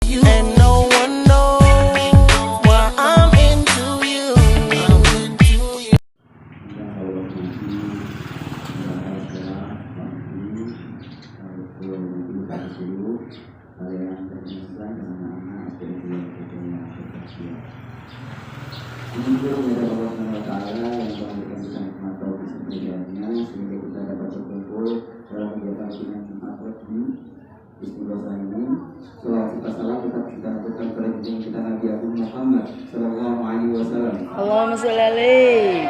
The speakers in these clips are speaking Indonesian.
And no one knows why I'm into you. Ini kepada Allah SWT yang telah memberikan kita nikmat taufik sehingga kita dapat berkumpul dalam kegiatan dengan nikmat di istiqomah ini. Selawat kita salam tetap kita lakukan kepada junjungan kita Nabi Agung Muhammad Sallallahu Alaihi Wasallam. Allahumma sholli alaihi.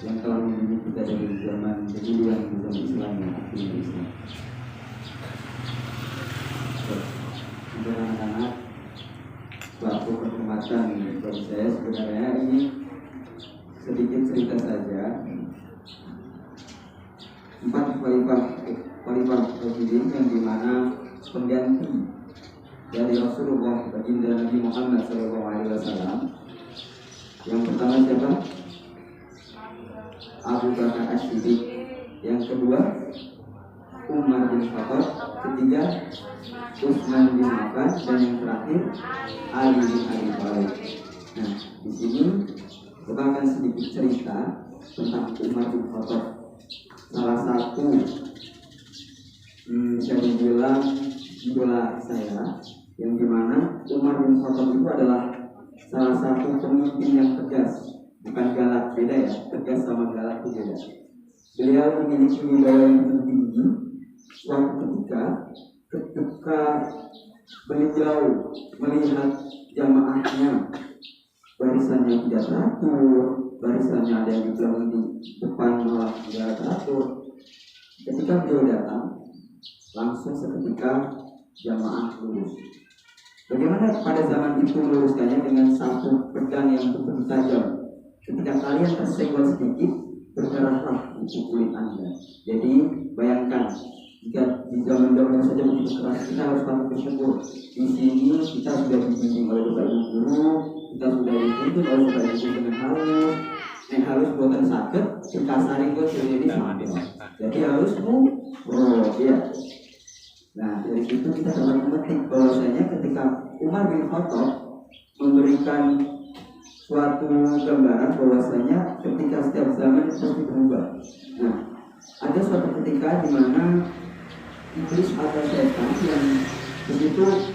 Yang telah membimbing kita dari zaman jahiliyah zaman Islam yang akhir Islam. Untuk anak-anak, suatu penghormatan bagi saya sebenarnya ini sedikit cerita saja. 4 khalifah Rasulullah yang dimana pengganti dari Rasulullah baginda Nabi Muhammad SAW. Yang pertama siapa? Abu Bakar As-Siddiq. Yang kedua Umar bin Khattab. Ketiga Utsman bin Affan. Dan yang terakhir Ali bin Abi Thalib. Nah, di sini kita akan sedikit cerita tentang Umar bin Khattab. Salah satu saya bilang idola saya, yang dimana Umar bin Khattab itu adalah salah satu pemimpin yang tegas, bukan galak, beda ya, tegas sama galak itu beda. Beliau memiliki wibawa yang tinggi. Suatu ketika beliau melihat jamaahnya barisannya tidak teratur, barisannya ada yang di belakang di depan malah tidak teratur. Ketika beliau datang, langsung seketika jamaah lurus. Bagaimana pada zaman itu meluruskannya? Dengan satu pedang yang begitu tajam. Ketika kalian tersenggol sedikit, berdarahlah di kulit Anda. Jadi bayangkan, jika di zaman dahulu saja begitu keras, kita harus patut bersyukur. Di sini kita sudah dibimbing oleh Bapak Ibu guru, kita sudah dituntut oleh Bapak Ibu dengan halus. Yang halus buatan sakit, dikasarin buat jadi sampai. Jadi halus ya. Nah, dari situ kita dapat memetik bahwasanya ketika Umar bin Khattab memberikan suatu gambaran bahwasanya ketika setiap zaman itu pasti berubah. Nah, ada suatu ketika di mana iblis atau setan yang begitu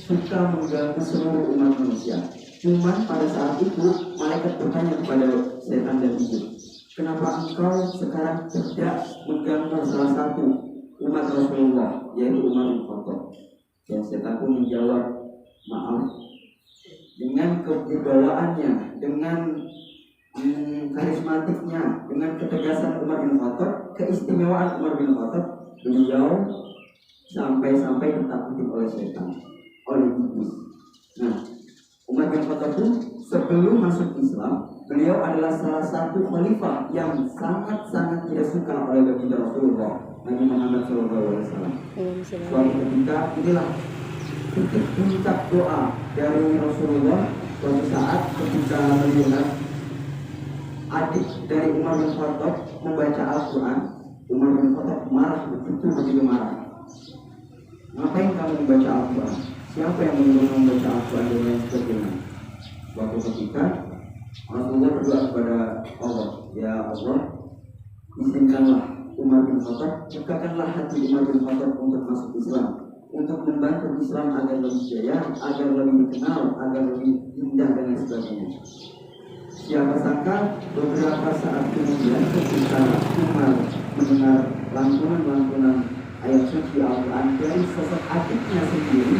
suka mengganggu seluruh umat manusia. Cuman pada saat itu malaikat bertanya kepada setan dan iblis, kenapa engkau sekarang tidak mengganggu salah satu umat Rasulullah, yaitu Umar bin Khattab? Dan setan pun menjawab, maaf, dengan kewibawaannya, dengan karismatiknya, dengan ketegasan Umar bin Khattab, keistimewaan Umar bin Khattab, beliau sampai-sampai ditakuti oleh setan, oleh iblis. Nah, Umar bin Khattab pun sebelum masuk Islam, beliau adalah salah satu khalifah yang sangat-sangat tidak suka oleh baginda Rasulullah Nabi Muhammad SAW. Suatu ketika inilah titik puncak doa dari Rasulullah. Suatu saat ketika melihat adik dari Umar bin Khattab membaca Al-Quran, Umar bin Khattab marah, begitu marah. Ngapain kamu membaca Al-Quran? Siapa yang menyuruh membaca Al-Quran dan lain sebagainya? Suatu ketika Rasulullah berdoa kepada Allah, ya Allah, izinkanlah Umar bin Khattab, bukakanlah hati Umar bin Khattab untuk masuk Islam, untuk membantu Islam agar lebih jaya, agar lebih dikenal, agar lebih indah dan lain sebagainya. Siapa sangka beberapa saat kemudian ketika Umar mendengar lantunan-lantunan ayat suci Al-Quran dari sosok adiknya sendiri,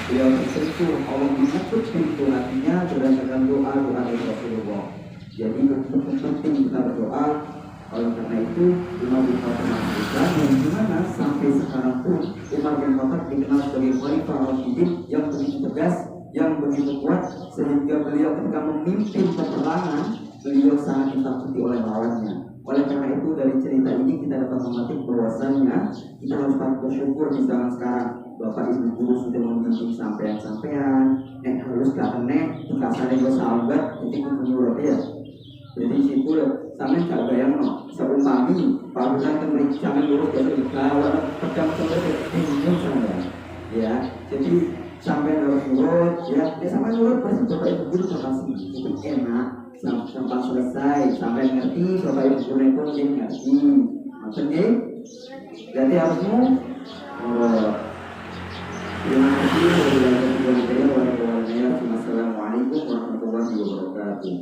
beliau tersentuh, Allah mengetuk pintu hatinya berdasarkan doa-doa dari Rasulullah. Jadi begitu penting kita berdoa. Oleh karena itu Umar bin Khattab mengatakan yang dimana sampai sekarang pun Umar bin Khattab dikenal sebagai khalifah Rasulullah yang begitu tegas, yang begitu kuat, sehingga beliau ketika memimpin peperangan beliau sangat ditakuti oleh lawannya. Oleh karena itu dari cerita ini kita dapat memetik bahwasannya kita harus patut bersyukur di zaman sekarang. Bapak Ibu guru sudah membimbing sampean, harus gak kena, kasarnya gue sahabat, itu menurut ya. Jadi situ sampean gak bayang no, seumpami Pak Bukan temrik sampean urut ya, kalau pedang temrik Ya sampai nurut pasti bapak ibu guru makasih cukup enak sampai selesai sampai ngerti bapak ibu guru itu jadi ngerti maksudnya berarti harusmu terima kasih. Wassalamualaikum warahmatullahi wabarakatuh.